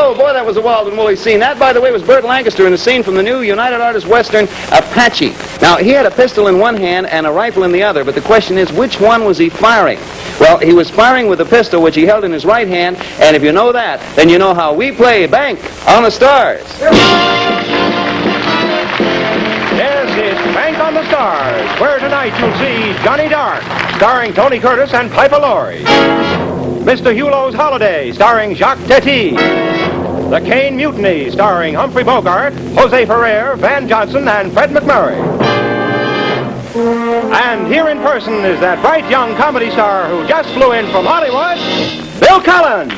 Oh, boy, that was a wild and woolly scene. That, by the way, was Burt Lancaster in a scene from the new United Artists Western, Apache. Now, he had a pistol in one hand and a rifle in the other, but the question is, which one was he firing? Well, he was firing with a pistol which he held in his right hand, and if you know that, then you know how we play Bank on the Stars. Yes, it's Bank on the Stars, where tonight you'll see Johnny Dark, starring Tony Curtis and Piper Laurie. Mr. Hulot's Holiday, starring Jacques Tati. The Cane Mutiny, starring Humphrey Bogart, Jose Ferrer, Van Johnson, and Fred McMurray. And here in person is that bright young comedy star who just flew in from Hollywood, Bill Cullen.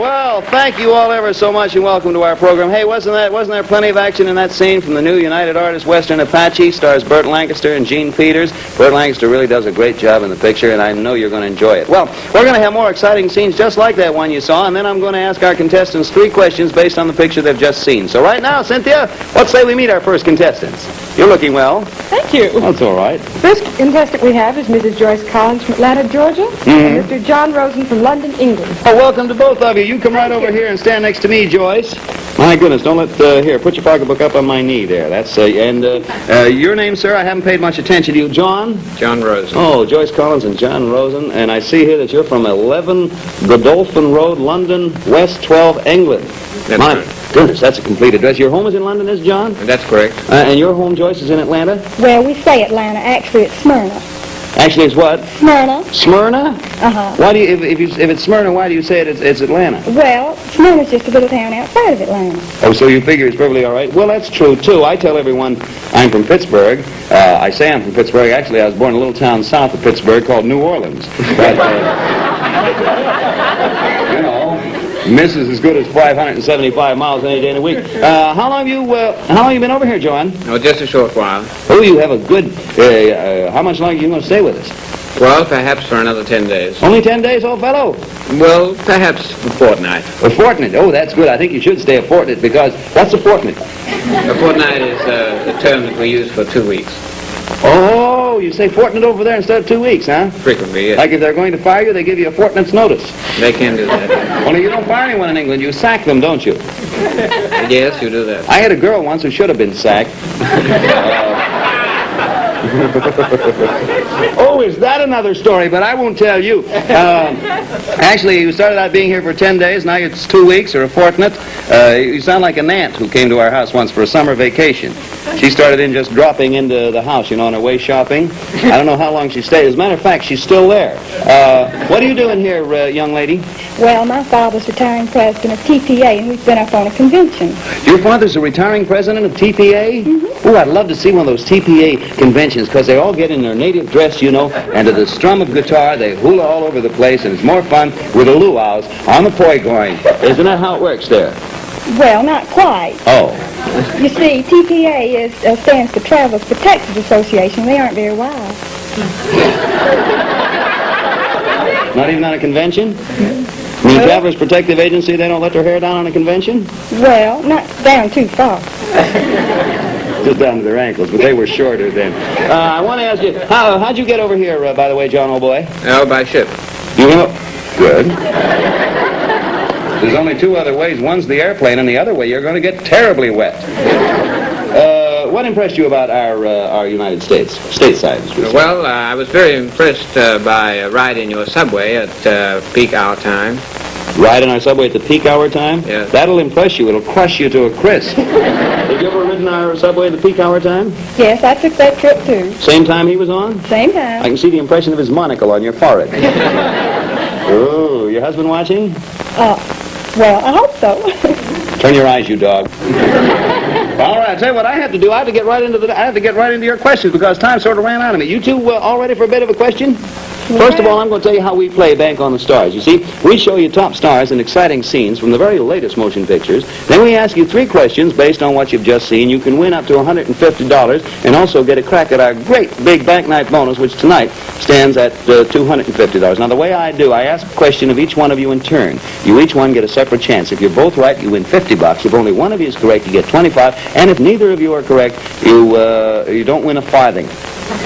Well, thank you all ever so much and welcome to our program. Hey, wasn't there plenty of action in that scene from the new United Artists Western Apache? Stars Burt Lancaster and Gene Peters. Burt Lancaster really does a great job in the picture, and I know you're going to enjoy it. Well, we're going to have more exciting scenes just like that one you saw, and then I'm going to ask our contestants 3 questions based on the picture they've just seen. So right now, Cynthia, let's say we meet our first contestants. You're looking well. Thank you. That's all right. First contestant we have is Mrs. Joyce Collins from Atlanta, Georgia, and Mr. John Rosen from London, England. Oh, welcome to both of you. You come right over here and stand next to me, Joyce. My goodness, don't let, here, put your pocketbook up on my knee there. That's, your name, sir, I haven't paid much attention to you. John? John Rosen. Oh, Joyce Collins and John Rosen. And I see here that you're from 11 Godolphin Road, London, West 12, England. That's My right. goodness, that's a complete address. Your home is in London, is John? That's correct. And your home, Joyce, is in Atlanta? Well, we say Atlanta. Actually, it's Smyrna. Actually, it's what? Smyrna. Smyrna? Uh-huh. Why do you, if it's Smyrna, why do you say it's Atlanta? Well, Smyrna's just a little town outside of Atlanta. Oh, so you figure it's perfectly all right? Well, that's true, too. I tell everyone I'm from Pittsburgh. I say I'm from Pittsburgh. Actually, I was born in a little town south of Pittsburgh called New Orleans. But, you know, miss is as good as 575 miles any day in a week. How long have you been over here, John? Oh, just a short while. Oh, you have a good, how much longer are you going to stay with us? Well, perhaps for another 10 days. Only 10 days, old fellow? Well, perhaps a fortnight. A fortnight? Oh, that's good. I think you should stay a fortnight because, what's a fortnight? A fortnight is the term that we use for 2 weeks. Oh, you say fortnight over there instead of 2 weeks, huh? Frequently, yes. Like if they're going to fire you, they give you a fortnight's notice. They can do that. Only you don't fire anyone in England. You sack them, don't you? Yes, you do that. I had a girl once who should have been sacked. Oh, is that another story? But I won't tell you. Actually, you started out being here for 10 days. Now it's 2 weeks or a fortnight. You sound like an aunt who came to our house once for a summer vacation. She started in just dropping into the house, on her way shopping. I don't know how long she stayed. As a matter of fact, she's still there. What are you doing here, young lady? Well, my father's retiring president of TPA, and we've been up on a convention. Your father's a retiring president of TPA? Mm-hmm. Oh, I'd love to see one of those TPA conventions because they all get in their native dress, and to the strum of guitar, they hula all over the place, and it's more fun with the luau's on the poi going. Isn't that how it works there? Well, not quite. Oh. You see, TPA stands for Travelers Protective Association. They aren't very wise. Not even on a convention? I mean, Travelers Protective Agency, they don't let their hair down on a convention? Well, not down too far. Just down to their ankles, but they were shorter then. I want to ask you, how'd you get over here, by the way, John, old boy? Oh, by ship. Good. There's only 2 other ways. One's the airplane, and the other way you're going to get terribly wet. What impressed you about our United States, stateside? Well, I was very impressed by a ride in your subway at peak hour time. Ride in our subway at the peak hour time? Yes. That'll impress you. It'll crush you to a crisp. Have you ever ridden our subway at the peak hour time? Yes, I took that trip too. Same time he was on? Same time. I can see the impression of his monocle on your forehead. Oh, your husband watching? Well, I hope so. Turn your eyes, you dog. All right, I'll tell you what I have to do. I have to get right into your questions because time sort of ran out of me. You two all ready for a bit of a question? First of all, I'm going to tell you how we play Bank on the Stars. You see, we show you top stars and exciting scenes from the very latest motion pictures. Then we ask you 3 questions based on what you've just seen. You can win up to $150 and also get a crack at our great big bank night bonus, which tonight stands at $250. Now, the way I ask a question of each one of you in turn. You each one get a separate chance. If you're both right, you win $50. If only one of you is correct, you get $25. And if neither of you are correct, you don't win a farthing.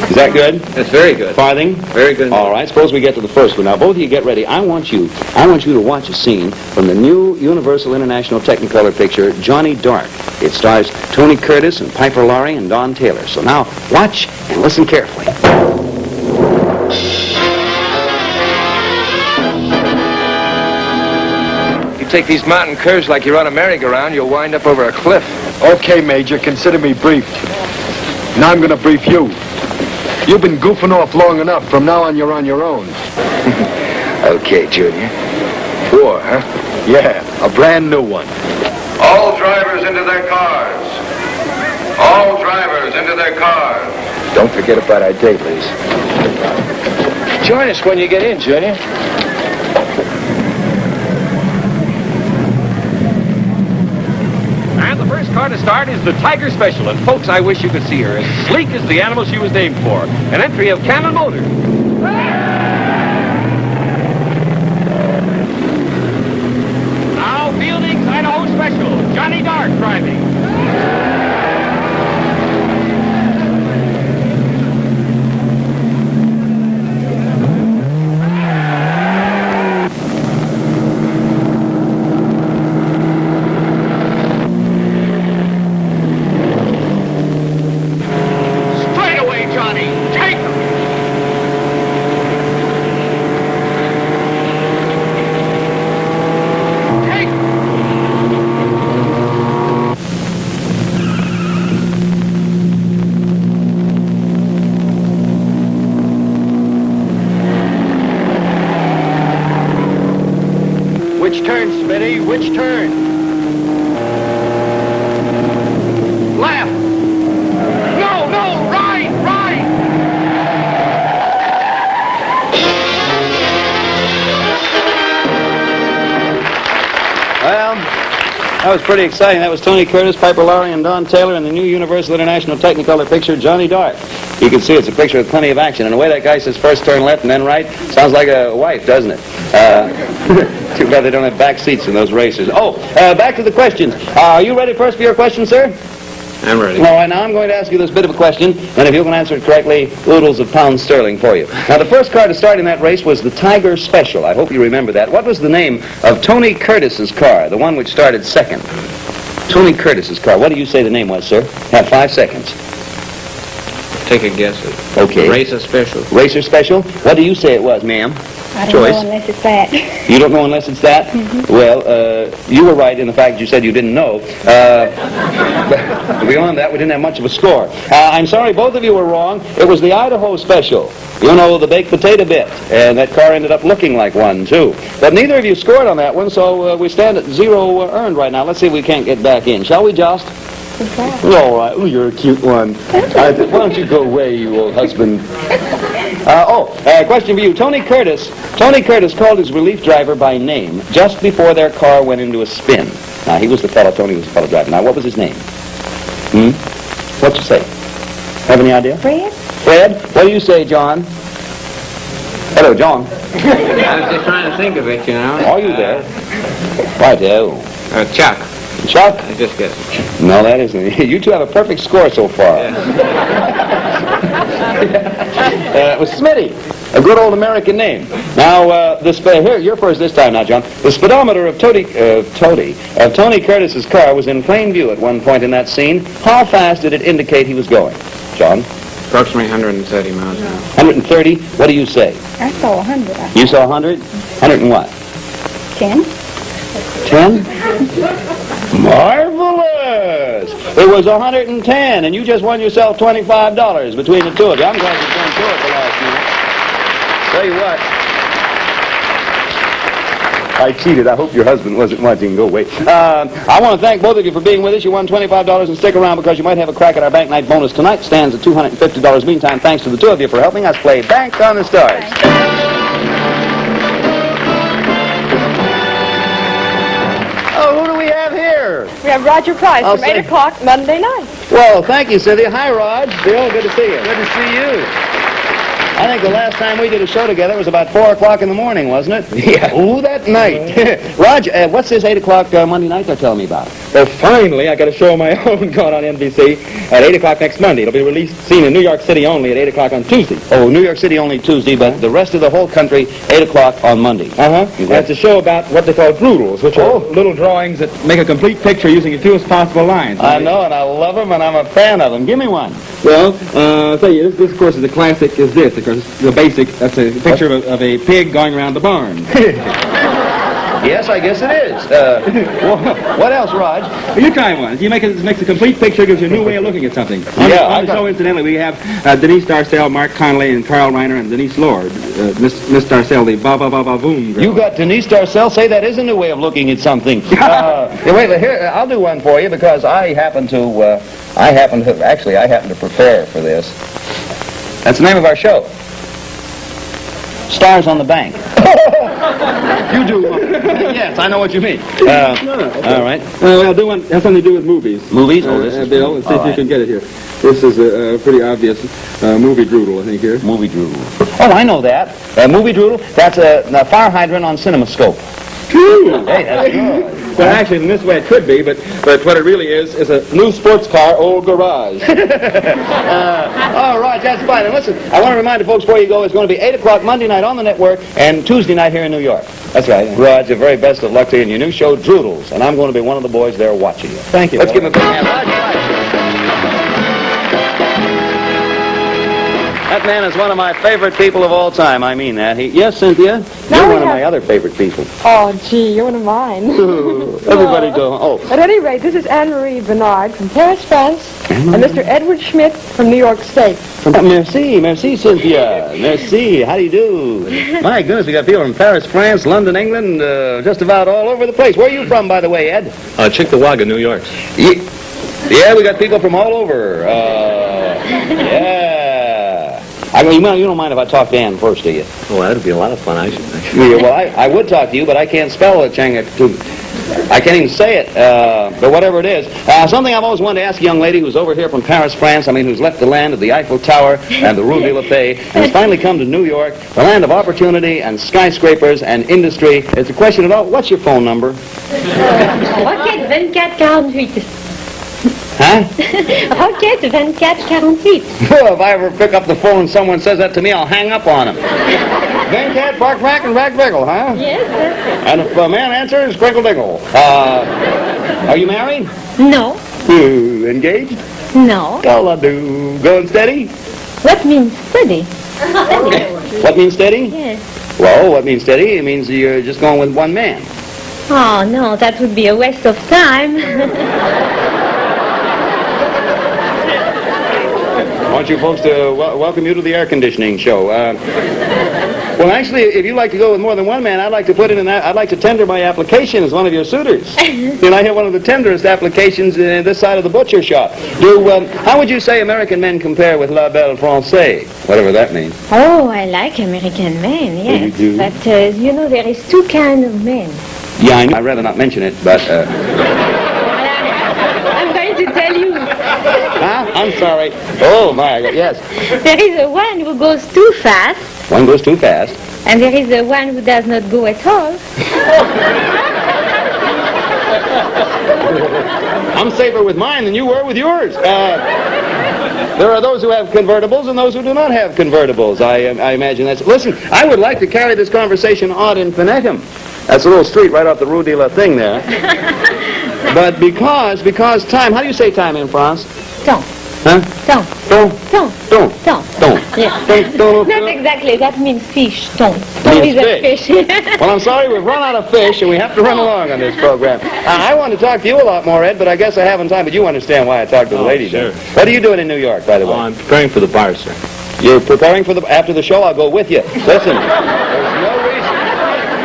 Is that good? That's very good. Farthing? Very good. All right, suppose we get to the first one. Now, both of you get ready. I want you to watch a scene from the new Universal International Technicolor picture, Johnny Dark. It stars Tony Curtis and Piper Laurie and Don Taylor. So now, watch and listen carefully. You take these mountain curves like you're on a merry-go-round, you'll wind up over a cliff. Okay, Major, consider me briefed. Now I'm gonna brief you. You've been goofing off long enough. From now on, you're on your own. Okay, Junior. War, huh? Yeah, a brand new one. All drivers into their cars. All drivers into their cars. Don't forget about our date, please. Join us when you get in, Junior. And the first car to start is the Tiger Special. And folks, I wish you could see her. As sleek as the animal she was named for. An entry of Cannon Motors. Now, Fielding's Idaho Special. Johnny Dark driving. Straight away, Johnny. Take him. Take him. Which turn, Smitty? Which turn? Left. No, no, right, right. Well, that was pretty exciting. That was Tony Curtis, Piper Laurie, and Don Taylor in the new Universal International Technicolor picture, Johnny Dark. You can see it's a picture with plenty of action. And the way that guy says first turn left and then right sounds like a wife, doesn't it? Too bad they don't have back seats in those racers. Oh, back to the questions. Are you ready first for your question, sir? I'm ready. All right, now I'm going to ask you this bit of a question, and if you can answer it correctly, oodles of pounds sterling for you. Now, the first car to start in that race was the Tiger Special. I hope you remember that. What was the name of Tony Curtis's car, the one which started second? Tony Curtis's car. What do you say the name was, sir? Have 5 seconds. Take a guess at Okay. Racer Special. Racer Special. What do you say it was, ma'am? I don't Choice. know unless it's that. You don't know unless it's that? Well, you were right in the fact you said you didn't know. But beyond that, we didn't have much of a score. I'm sorry, both of you were wrong. It was the Idaho Special. You know, the baked potato bit. And that car ended up looking like one, too. But neither of you scored on that one, so we stand at 0 earned right now. Let's see if we can't get back in. Shall we, Jost? All right. Oh, you're a cute one. Why don't you go away, you old husband? Question for you. Tony Curtis called his relief driver by name just before their car went into a spin. Now, Tony was the fellow driving. Now, what was his name? What'd you say? Have any idea? Fred? Fred? What do you say, John? Hello, John. I was just trying to think of it, you know. Are you there? Righto. Chuck. Chuck? I just guessed. No, that isn't. You two have a perfect score so far. It was Smitty, a good old American name. Now, here, you're first this time now, John. The speedometer of Tony Curtis's car was in plain view at one point in that scene. How fast did it indicate he was going? John? Approximately 130 miles an hour. 130? What do you say? I saw 100. You saw 100? 100 and what? 10. 10? Marvelous! It was 110, and you just won yourself $25 between the two of you. I'm glad you came to it the last minute. Tell you what. I cheated. I hope your husband wasn't watching. Go away. I want to thank both of you for being with us. You won $25, and stick around because you might have a crack at our bank night bonus tonight. Stands at $250. Meantime, thanks to the two of you for helping us play Bank on the Stars. Oh, who do we have here? We have Roger Price I'll from 8 say- o'clock Monday night. Well, thank you, Cynthia. Hi, Rod. Bill, good to see you. Good to see you. I think the last time we did a show together was about 4 o'clock in the morning, wasn't it? Yeah. Ooh, that night. Raj, what's this 8 o'clock Monday night they're telling me about? Well, finally, I got a show of my own going on NBC at 8 o'clock next Monday. It'll be seen in New York City only at 8 o'clock on Tuesday. Oh, New York City only Tuesday, but the rest of the whole country, 8 o'clock on Monday. Uh-huh. And it's a show about what they call doodles, which are little drawings that make a complete picture using the fewest possible lines. I know, and I love them, and I'm a fan of them. Give me one. Well, this, of course, is the classic is this. Of course, the basic, that's a picture of a pig going around the barn. Yes, I guess it is. What else, Raj? Well, you try one. You it makes a complete picture, gives you a new way of looking at something. On the show, incidentally, we have Denise Darcell, Mark Connolly, and Carl Reiner, and Denise Lord. Miss Darcell, the ba-ba-ba-ba-boom girl. You got Denise Darcell? Say that is a new way of looking at something. Wait, here, I'll do one for you because I happen to prepare for this. That's the name of our show. Stars on the Bank. You do. Yes, I know what you mean. All right. I'll do one. Has something to do with movies. Movies? Oh, this is Bill, let's see if you can get it here. This is a pretty obvious movie doodle, I think, here. Movie doodle. Oh, I know that. Movie doodle, that's a fire hydrant on CinemaScope. True. Hey, that's good. Well, actually, in this way it could be, but what it really is a new sports car, old garage. All right, that's fine. And listen, I want to remind the folks before you go, it's going to be 8 o'clock Monday night on the network and Tuesday night here in New York. That's right. Raj, the very best of luck to you in your new show, Droodles. And I'm going to be one of the boys there watching you. Thank you. Let's give him a big hand. Raj. That man is one of my favorite people of all time. I mean that. Yes, Cynthia? You're one of my other favorite people. Oh, gee, you're one of mine. Everybody go. Oh. At any rate, this is Anne-Marie Bernard from Paris, France, and Mr. Edward Schmidt from New York State. Merci, Cynthia. Merci. How do you do? My goodness, we got people from Paris, France, London, England, just about all over the place. Where are you from, by the way, Ed? Chickawaga, New York. Yeah, we got people from all over. Yeah. You don't mind if I talk to Ann first, do you? Oh, that'd be a lot of fun. Yeah, well, I would talk to you, but I can't spell it, Chang. I can't even say it, but whatever it is. Something I've always wanted to ask a young lady who's over here from Paris, France, who's left the land of the Eiffel Tower and the Rue de la Paix, and has finally come to New York, the land of opportunity and skyscrapers and industry. It's a question of, what's your phone number? Rocket 2448. Huh? Rocket 2448. Well, if I ever pick up the phone and someone says that to me, I'll hang up on him. Venkat, Bark, Rack, and Rack, Wiggle, huh? Yes, sir. And if a man answers, Crinkle Dinkle. Are you married? No. Engaged? No. Call-a-doo. Going steady? What means steady? What means steady? Yes. Well, what means steady? It means you're just going with one man. Oh, no, that would be a waste of time. I want you folks to welcome you to the air conditioning show. Well, actually, if you'd like to go with more than one man, I'd like to put in that. I'd like to tender my application as one of your suitors. And I have one of the tenderest applications this side of the butcher shop. How would you say American men compare with La Belle Française? Whatever that means. Oh, I like American men, yes. You do? But, there is two kinds of men. Yeah, I know. I'd rather not mention it, but... I'm going to tell you. Huh? I'm sorry. Oh, my, yes. There is the one who goes too fast. One goes too fast. And there is the one who does not go at all. I'm safer with mine than you were with yours. There are those who have convertibles and those who do not have convertibles. I imagine that's... Listen, I would like to carry this conversation on infinitum. That's a little street right off the Rue de la thing there. But because time... How do you say time in France? Temps. Huh? Temps. Don't. Temps. Don't. Temps. Don't. Yeah. Don't. Not exactly. That means fish. Temps. Temps Means is a fish. Well, I'm sorry, we've run out of fish, and we have to run along on this program. I want to talk to you a lot more, Ed, but I guess I haven't time. But you understand why I talk to the ladies. Sure. What are you doing in New York, by the way? I'm preparing for the bar, sir. You're preparing for after the show? I'll go with you. Listen,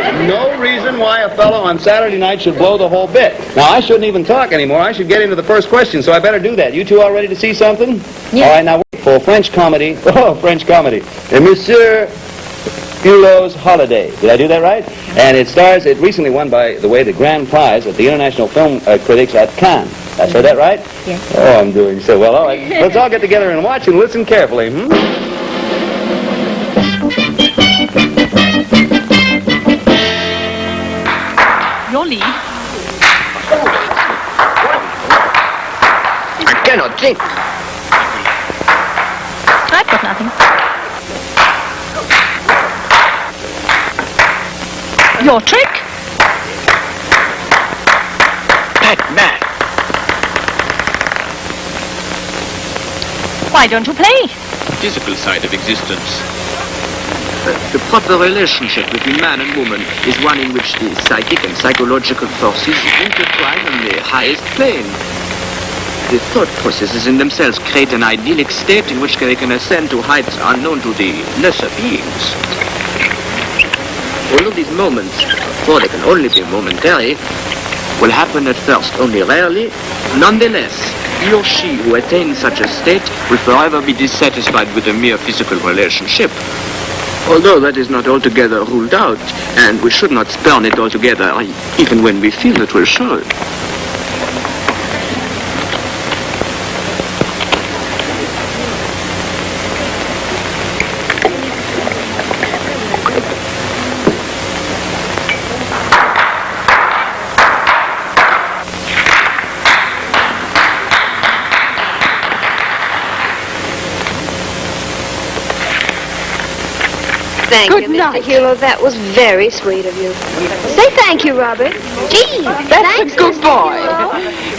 there's no reason why a fellow on Saturday night should blow the whole bit. Now, I shouldn't even talk anymore. I should get into the first question, so I better do that. You two all ready to see something? Yeah. All right, now, wait for French comedy. Oh, French comedy. Monsieur Hulot's Holiday. Did I do that right? And it recently won, by the way, the grand prize at the International Film Critics at Cannes. I said that right? Yes. Oh, I'm doing so well. All right, let's all get together and watch and listen carefully. drink. I've got nothing. Your trick? Batman. Why don't you play? Physical side of existence. The proper relationship between man and woman is one in which the psychic and psychological forces intertwine on the highest plane. The thought processes in themselves create an idyllic state in which they can ascend to heights unknown to the lesser beings. All of these moments, for they can only be momentary, will happen at first only rarely. Nonetheless, he or she who attains such a state will forever be dissatisfied with a mere physical relationship. Although that is not altogether ruled out, and we should not spurn it altogether, even when we feel that we should. Thank you, Mr. Hulo. That was very sweet of you. Say thank you, Robert. Gee, That's a good boy.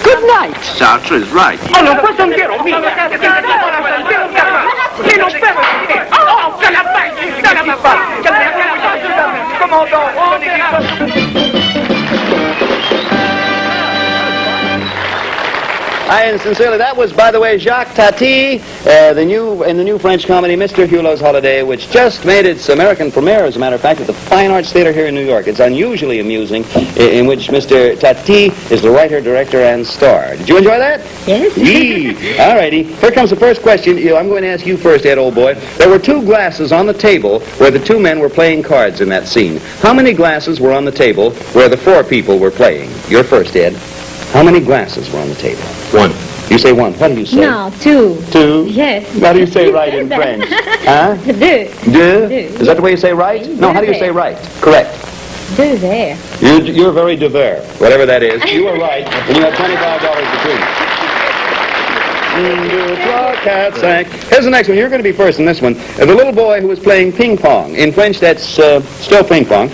Good night. Sartre is right. And sincerely, that was, by the way, Jacques Tati, in the new French comedy, Mr. Hulot's Holiday, which just made its American premiere, as a matter of fact, at the Fine Arts Theater here in New York. It's unusually amusing, in which Mr. Tati is the writer, director, and star. Did you enjoy that? Yes. Yee. All righty. Here comes the first question. I'm going to ask you first, Ed, old boy. There were 2 glasses on the table where the 2 men were playing cards in that scene. How many glasses were on the table where the 4 people were playing? You're first, Ed. How many glasses were on the table? 1. You say 1. What do you say? No, 2. 2? Yes. How do you say right in French? Huh? Deux. Deux? Is that the way you say right? No, how do you say right? Correct. Deux there. You're very devere, whatever that is. You were right, and you have $25 between. 1, 2, 3, 4, 5. Here's the next one. You're going to be first in this one. The little boy who was playing ping pong. In French, that's still ping pong.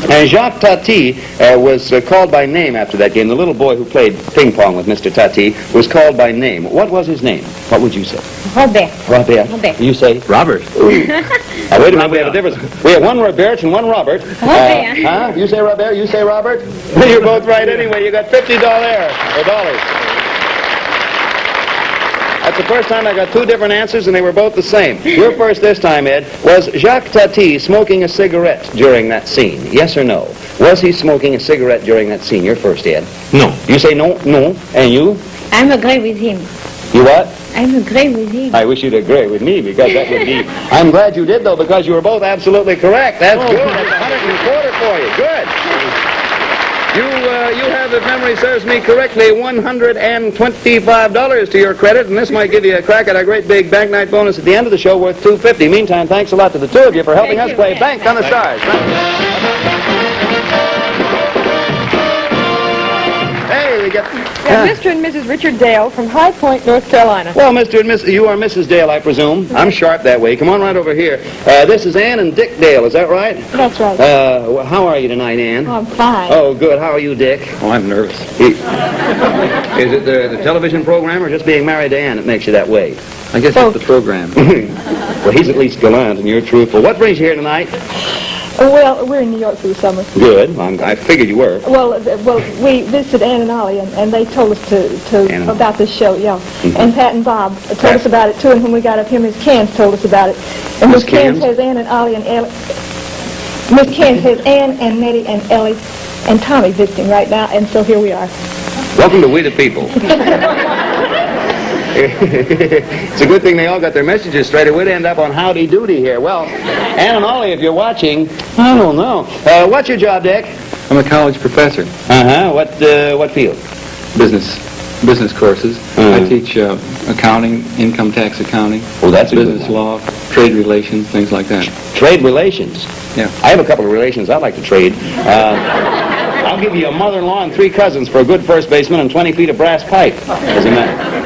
And Jacques Tati was called by name after that game. The little boy who played ping pong with Mr. Tati was called by name. What was his name? What would you say? Robert. Robert. Robert. You say? Robert. Now, wait a minute. We have a difference. We have 1 Robert and 1 Robert. Robert. Huh? You say Robert? You say Robert? You're both right anyway. You got $50 or dollars. That's the first time I got 2 different answers, and they were both the same. You're first this time, Ed. Was Jacques Tati smoking a cigarette during that scene? Yes or no? Was he smoking a cigarette during that scene? You're first, Ed. No. You say no, no. And you? I'm agree with him. You what? I'm agree with him. I wish you'd agree with me, because that would be... I'm glad you did, though, because you were both absolutely correct. That's good. That's $125 for you. Good. You have, if memory serves me correctly, $125 to your credit, and this might give you a crack at our great big bank night bonus at the end of the show worth $250. Meantime, thanks a lot to the 2 of you for helping us play Bank on the Stars. Hey, we got... Mr. and Mrs. Richard Dale from High Point, North Carolina. Well, Mr. and Miss, you are Mrs. Dale, I presume. I'm sharp that way. Come on right over here. This is Ann and Dick Dale, is that right? That's right. How are you tonight, Ann? I'm fine. Oh, good. How are you, Dick? Oh, I'm nervous. Is it the television program or just being married to Ann that makes you that way? I guess it's the program. Well, he's at least gallant and you're truthful. What brings you here tonight? Well, we're in New York for the summer. Good. I figured you were. Well, we visited Ann and Ollie, and they told us about this show, yeah. Mm-hmm. And Pat and Bob told us about it, too, and when we got up here, Miss Cairns told us about it. And Miss Cairns has Ann and Ollie and Ellie. Miss Cairns has Ann and Nettie and Ellie and Tommy visiting right now, and so here we are. Welcome to We the People. It's a good thing they all got their messages straight, or we'd end up on Howdy Doody here. Well, Ann and Ollie, if you're watching, I don't know. What's your job, Dick? I'm a college professor. Uh-huh. What field? Business courses. I teach accounting, income tax accounting, that's a good business one. law, trade relations, things like that. Trade relations? Yeah. I have a couple of relations I'd like to trade. I'll give you a mother-in-law and 3 cousins for a good first baseman and 20 feet of brass pipe. As a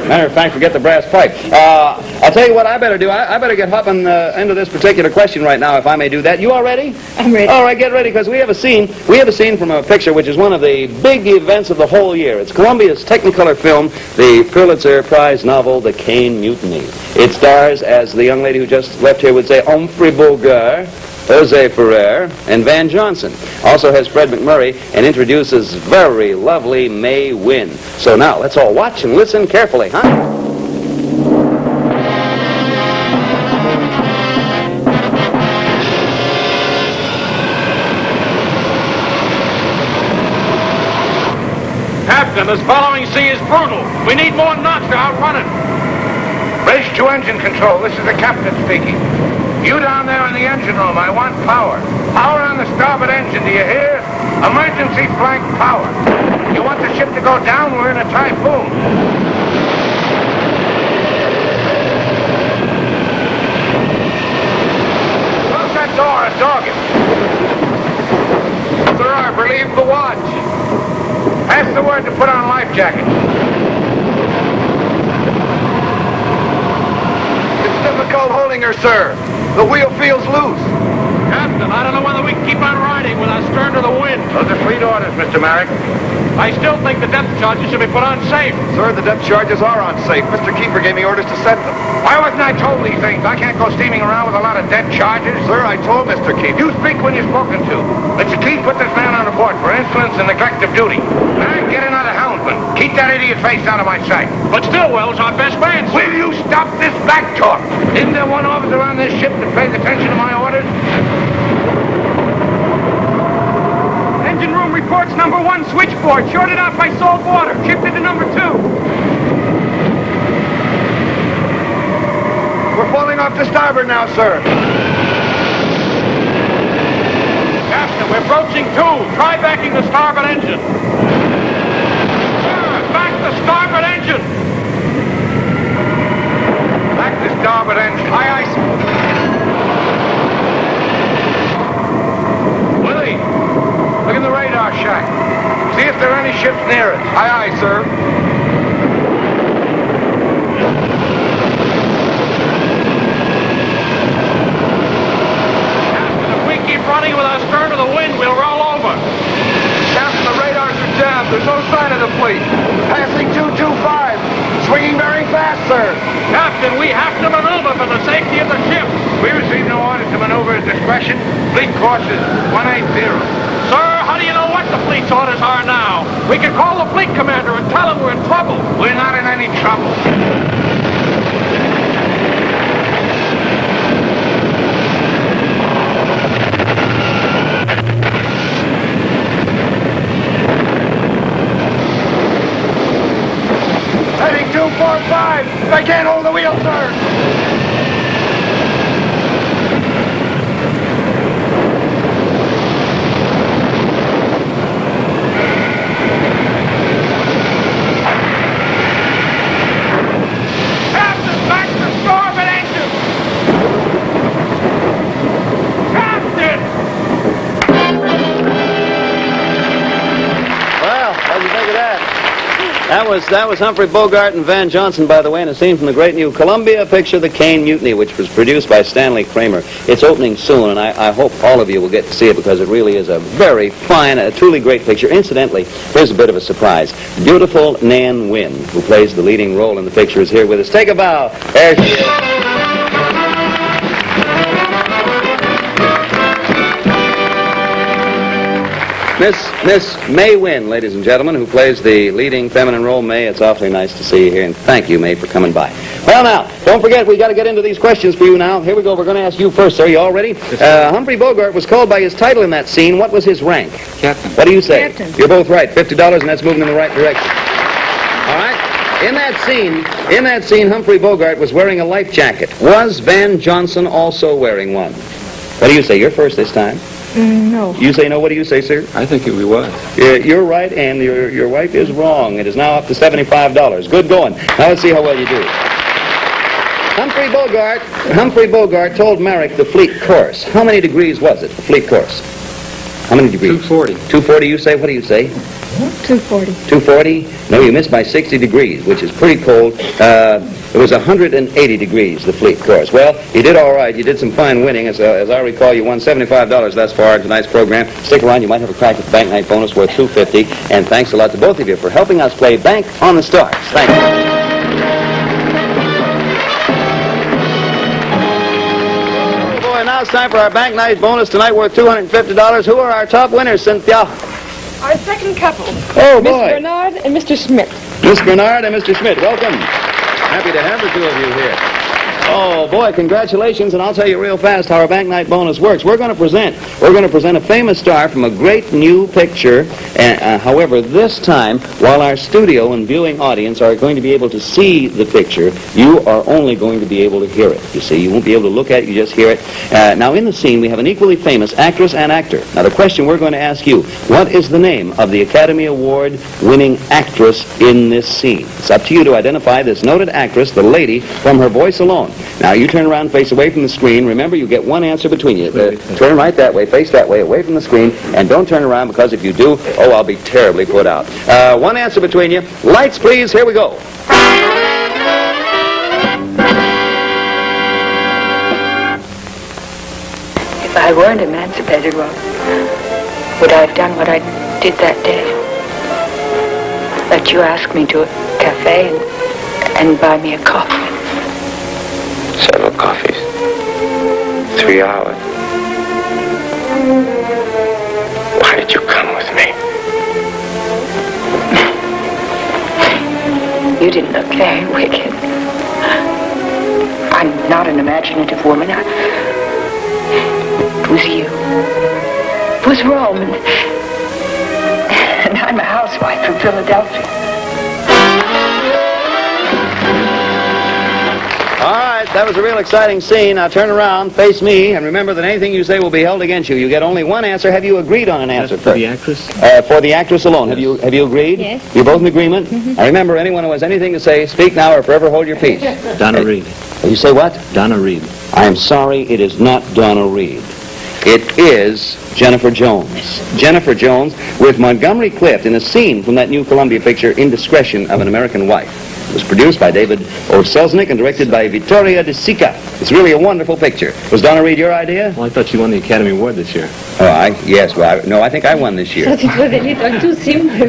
matter of fact, forget the brass pipe. I'll tell you what I better do. I better get hopping into this particular question right now, if I may do that. You all ready? I'm ready. All right, get ready, because we have a scene from a picture which is one of the big events of the whole year. It's Columbia's Technicolor film, the Pulitzer Prize novel, The Cane Mutiny. It stars, as the young lady who just left here would say, Humphrey Bogart, Jose Ferrer, and Van Johnson. Also has Fred McMurray and introduces very lovely May Wynn. So now, let's all watch and listen carefully, huh? Captain, this following sea is brutal. We need more knots to outrun it. Race to engine control. This is the captain speaking. You down there in the engine room, I want power. Power on the starboard engine, do you hear? Emergency blank power. You want the ship to go down? We're in a typhoon. Close that door and dog it. Sir, I've relieved the watch. Pass the word to put on life jackets. It's difficult holding her, sir. The wheel feels loose. Captain, I don't know whether we can keep on riding with our stern to the wind. Those are fleet orders, Mr. Merrick. I still think the depth charges should be put on safe. Sir, the depth charges are on safe. Mr. Keeper gave me orders to set them. Why wasn't I told these things? I can't go steaming around with a lot of dead charges. Sir, I told Mr. Keeper. You speak when you're spoken to. Mr. Keith, put this man on board for insolence and neglect of duty. And get another helmsman. Keep that idiot face out of my sight. But Stillwell's our best man, sir. Will you stop this back talk? Isn't there one officer on this ship that pays attention to my orders? Engine room reports number 1 switchboard. Shorted out by salt water. Shifted to number 2. We're falling off to starboard now, sir. Captain, we're broaching 2. Try backing the starboard engine. Sir, back the starboard engine. Back the starboard engine. Aye, aye, sir. Willie, look in the radar shack. See if there are any ships near us. Aye, aye, sir. Captain, if we keep running with our stern to the wind, we'll roll over. Captain, the radars are jammed. There's no sign of the fleet. Passing 225. Swinging very fast, sir. Captain, we have to maneuver for the safety of the ship. We received no orders to maneuver at discretion. Fleet course is 180. Sir, how do you know what the fleet's orders are now? We can call the fleet commander and tell him we're in trouble. We're not in any trouble. Heading 245. I can't hold the wheel, sir. Captain, back the starboard engine! Captain! Well, what do you think of that? That was Humphrey Bogart and Van Johnson, by the way, in a scene from the great new Columbia picture, The Cane Mutiny, which was produced by Stanley Kramer. It's opening soon, and I hope all of you will get to see it because it really is a very fine, a truly great picture. Incidentally, here's a bit of a surprise. Beautiful Nan Wynn, who plays the leading role in the picture, is here with us. Take a bow. There she is. Miss May Wynn, ladies and gentlemen, who plays the leading feminine role. May, it's awfully nice to see you here, and thank you, May, for coming by. Well, now, don't forget, we got to get into these questions for you now. Here we go. We're going to ask you first, sir. You all ready? Humphrey Bogart was called by his title in that scene. What was his rank? Captain. What do you say? Captain. You're both right. $50, and that's moving in the right direction. All right. In that scene, Humphrey Bogart was wearing a life jacket. Was Van Johnson also wearing one? What do you say? You're first this time. No. You say no. What do you say, sir? I think he was. You're right, and your wife is wrong. It is now up to $75. Good going. Now let's see how well you do. Humphrey Bogart told Merrick the fleet course. How many degrees was it, the fleet course? How many degrees? 240. 240, you say? What do you say? 240. 240? No, you missed by 60 degrees, which is pretty cold. It was 180 degrees, the fleet course. Well, you did all right. You did some fine winning. As I recall, you won $75 thus far in tonight's program. Stick around. You might have a crack at the bank night bonus worth $250. And thanks a lot to both of you for helping us play Bank on the Stars. Thank you. Oh, boy, now it's time for our bank night bonus tonight worth $250. Who are our top winners, Cynthia? Our second couple. Oh, Miss boy. Bernard and Mr. Schmidt. Miss Bernard and Mr. Schmidt, welcome. Happy to have the two of you here. Oh, boy, congratulations, and I'll tell you real fast how our bank night bonus works. We're going to present a famous star from a great new picture. However, this time, while our studio and viewing audience are going to be able to see the picture, you are only going to be able to hear it. You see, you won't be able to look at it, you just hear it. Now, in the scene, we have an equally famous actress and actor. Now, the question we're going to ask you, what is the name of the Academy Award-winning actress in this scene? It's up to you to identify this noted actress, the lady, from her voice alone. Now, you turn around, face away from the screen. Remember, you get one answer between you. Turn right that way, face that way, away from the screen, and don't turn around, because if you do, oh, I'll be terribly put out. One answer between you. Lights, please. Here we go. If I weren't emancipated, well, would I have done what I did that day? Let you ask me to a cafe and buy me a coffee. Several coffees. 3 hours. Why did you come with me? You didn't look very wicked. I'm not an imaginative woman. It was you. It was Rome. And I'm a housewife from Philadelphia. All right, that was a real exciting scene. Now turn around, face me, and remember that anything you say will be held against you. You get only one answer. Have you agreed on an answer? For the actress? For the actress alone. Have you agreed? Yes. You're both in agreement? Now remember, anyone who has anything to say, speak now or forever hold your peace. Donna Reed. You say what? Donna Reed. I am sorry, it is not Donna Reed. It is Jennifer Jones. Jennifer Jones with Montgomery Clift in a scene from that new Columbia picture, Indiscretion of an American Wife. It was produced by David O. Selznick and directed by Vittoria De Sica. It's really a wonderful picture. Was Donna Reed your idea? Well, I thought you won the Academy Award this year. Oh, yes. Well, I think I won this year. I thought it was a little too simple.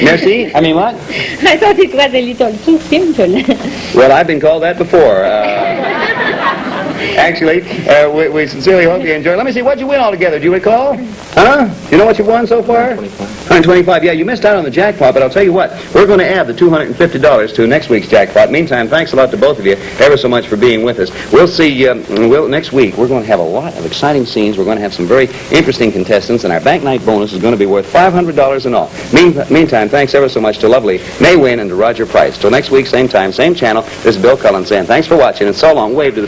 Merci? I mean, what? I thought it was a little too simple. Well, I've been called that before. Actually, we sincerely hope you enjoy. Let me see, what'd you win altogether? Do you recall? Huh? You know what you've won so far? 125. Yeah, you missed out on the jackpot, but I'll tell you what. We're going to add the $250 to next week's jackpot. Meantime, thanks a lot to both of you ever so much for being with us. We'll see, next week, we're going to have a lot of exciting scenes. We're going to have some very interesting contestants, and our bank night bonus is going to be worth $500 in all. Meantime, thanks ever so much to lovely May Wynn and to Roger Price. Till next week, same time, same channel, this is Bill Cullen saying thanks for watching, and so long. Wave to the